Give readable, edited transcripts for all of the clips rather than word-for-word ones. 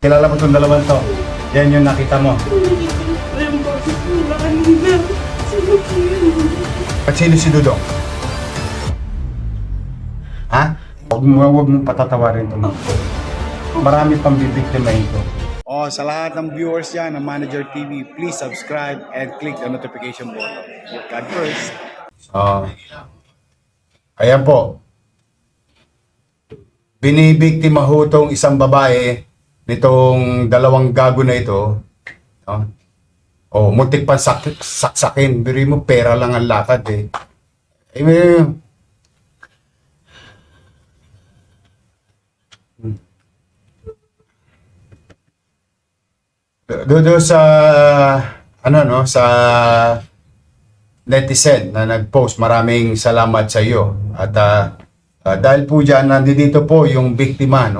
Kilala mo itong dalawang to? Yan yung nakita mo. Yung boses nila kanina. Sino po yun? At sino si Dudong? Ha? Huwag mong patatawarin ito. Marami pang bibiktimahin ko. Oh, sa lahat ng viewers yan ng Manager TV, please subscribe and click the notification button. God first. Ayan po. Binibiktima ho itong isang babae nitong dalawang gago na ito. Muntik pa saksakin. Biri mo, pera lang ang lakad eh. Doon sa sa netizen na nag-post, maraming salamat sa iyo. At dahil po diyan nandito po yung biktima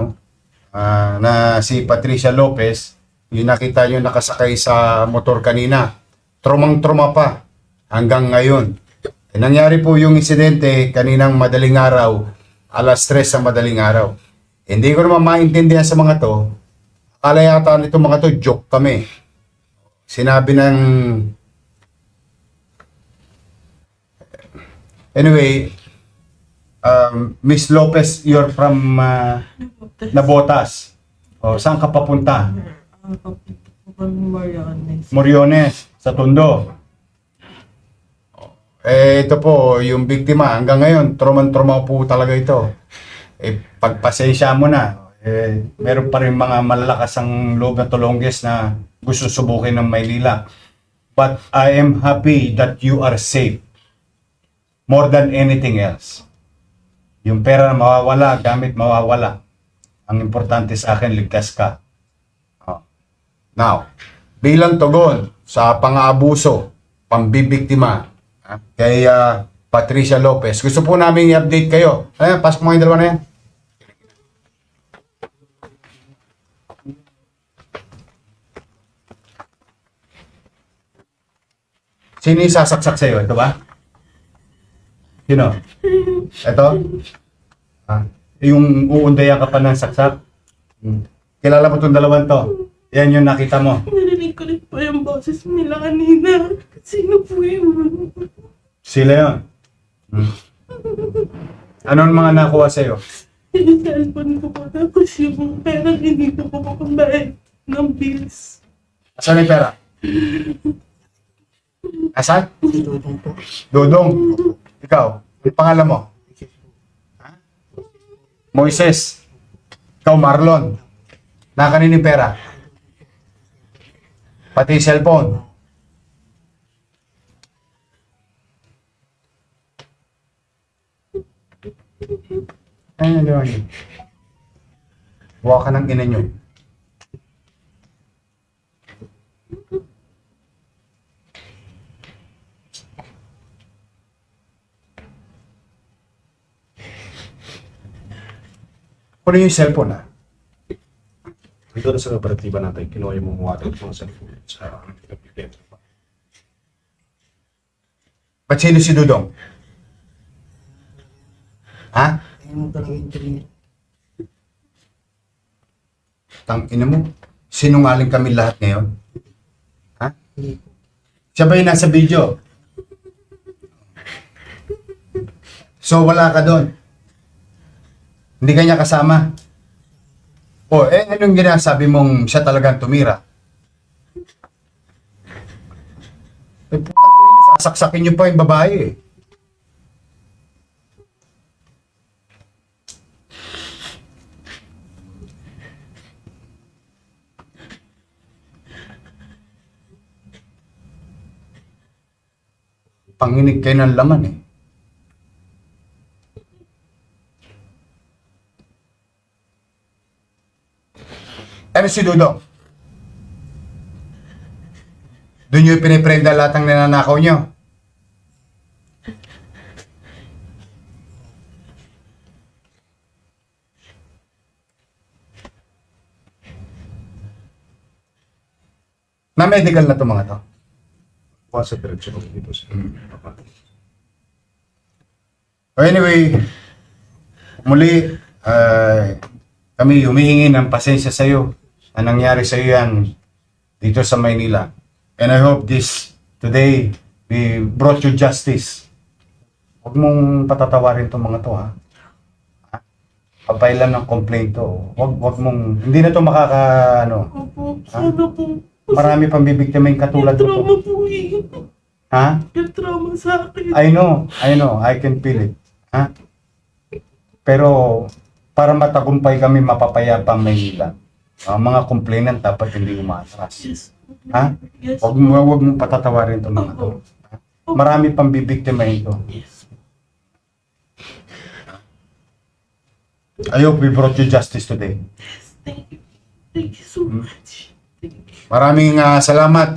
na si Patricia Lopez, yung nakita niyo nakasakay sa motor kanina. Trumang-truma pa hanggang ngayon. Nangyari po yung insidente kaninang madaling araw, alas 3 sa madaling araw. Hindi ko naman maintindihan sa mga to. Akala yata nitong mga to, joke kami. Sinabi ng... Anyway, Miss Lopez, you're from Nabotas. Saan ka papunta? Moriones, sa Tondo. Ito po, yung biktima, hanggang ngayon, trauma po talaga ito. Pagpasensya mo na. Meron pa rin mga malalakas ang loob na tulongges na gusto subukin ng Maynila. But I am happy that you are safe. More than anything else. Yung pera na mawawala, gamit mawawala. Ang importante sa akin, ligtas ka. Now, bilang tugon sa pang-aabuso, pambibiktima, kay Patricia Lopez, gusto po namin i-update kayo. Ayan, pasok mo yung dalawa na yan. Sino yung sasaksak sa'yo? Ito ba? Sino? Ito? Yung uundayan ka pa ng saksak? Kilala mo itong dalawang to? Yan yung nakita mo. Narinig ko rin po yung boses nila kanina. Sino po yun? Sila yun. Anong mga nakuha sa'yo? Yung cellphone ko po. Tapos yung pera hinito ko po pambayad ng bills. Asan yung pera? Asan? Dudong po. Dodong. Ikaw, yung pangalan mo? Moises. Ikaw, Marlon. Nakanin yung pera? Pati yung cellphone. Ayun, ayun. Buwa ka ng ina nyo. Ano yung cellphone Dito na sa operatiba natin, kinuha yung mga cellphone sa pinag-event. Ba't sino si Dudong? Ha? Kaya mo talaga internet. Tang ina mo. Sinungaling kami lahat ngayon. Ha? Hindi po. Siya ba yung nasa video? So wala ka doon? Hindi ka niya kasama? Anong ginasabi mong siya talagang tumira? Putang ina niyo, sasaksakin niyo pa yung babae eh. Panginig kayo ng laman eh. Ano si Dudong? Doon nyo piniprenda lahat ng nananakaw nyo. Na-medical na to mga to. Sa diretso ko dito sa Anyway, muli, kami humihingi ng pasensya sa iyo na nangyari sa iyo yan dito sa Maynila. And I hope today, we brought you justice. Huwag mong patatawarin itong mga to, ha? Papailan ng complaint to. Huwag mong, hindi na to Opo, sana po. marami pang bibiktima yung katulad May mo trauma to. po eh. Ha? May trauma sa akin. I know, I can feel it. Ha? Pero, para matagumpay kami mapapayapang Maynila, ang mga complainant dapat hindi umatras. Yes. Ha? Yes. Huwag mo patatawarin itong mga to. Marami pang bibiktima ito. Yes. I hope we brought you justice today. Thank you. Thank you so much. Thank you. Maraming salamat,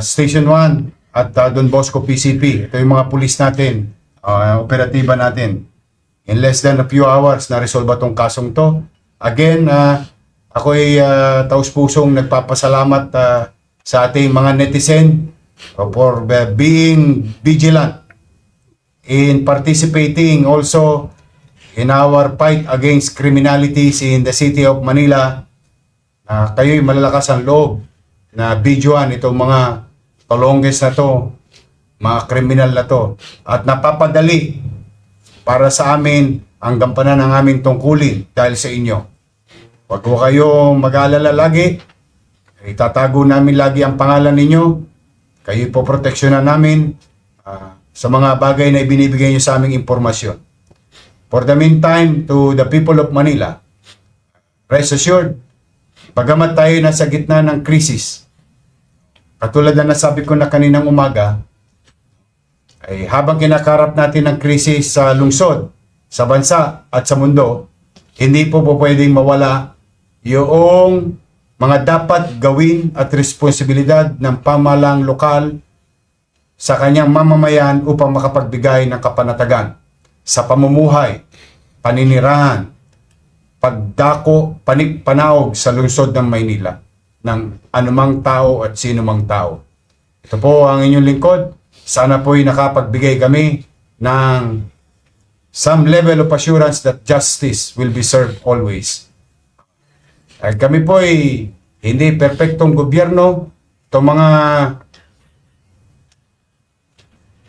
Station 1 at Don Bosco PCP. Ito yung mga pulis natin, operatiba natin. In less than a few hours, na-resolve itong kasong to. Again, ako ay taus-pusong nagpapasalamat sa ating mga netizen for being vigilant in participating also in our fight against criminalities in the city of Manila. Kayo'y malalakas ang loob na videoan itong mga tolongges na to, mga kriminal na to, at napapadali para sa amin ang gampanan ng aming tungkulin dahil sa inyo. Huwag ko kayong mag-aalala lagi. Itatago namin lagi ang pangalan ninyo. Kayo po proteksyonan namin sa mga bagay na ibinibigay nyo sa aming impormasyon. For the meantime, to the people of Manila, rest assured, bagamat tayo nasa gitna ng krisis, katulad na nasabi ko na kaninang umaga, ay habang kinakarap natin ang krisis sa lungsod, sa bansa at sa mundo, hindi po pwedeng mawala yung mga dapat gawin at responsibilidad ng pamahalang lokal sa kanyang mamamayan upang makapagbigay ng kapanatagan sa pamumuhay, paninirahan, pagdako, panaog sa lungsod ng Maynila ng anumang tao at sino mang tao. Ito po ang inyong lingkod. Sana po'y nakapagbigay kami ng some level of assurance that justice will be served always. At kami po'y hindi perpektong gobyerno. Itong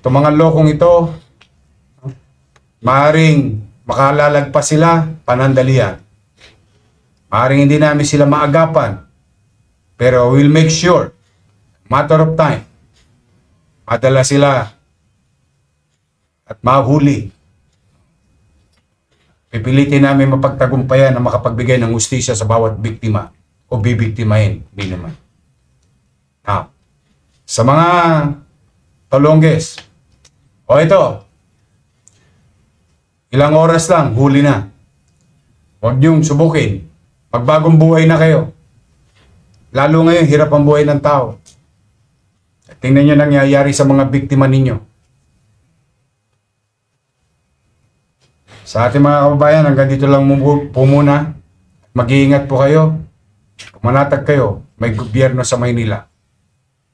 mga lokong ito, maaring makalalagpas sila panandalian. Maaring hindi namin sila maagapan. Pero we'll make sure, matter of time, madala sila at mahuli. Pipilitin namin mapagtagumpayan na makapagbigay ng hustisya sa bawat biktima o bibiktimahin. Hindi naman. Now, sa mga tolongges, o ito, ilang oras lang, huli na. Huwag niyong subukin. Magbagong buhay na kayo. Lalo ngayon, hirap ang buhay ng tao. Tingnan niyo nangyayari sa mga biktima ninyo. Sa ating mga kababayan, hanggang dito lang po muna. Mag-iingat po kayo. Pumanatag kayo, may gobyerno sa Maynila.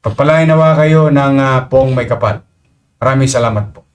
Pagpalain nawa kayo ng poong may kapal. Maraming salamat po.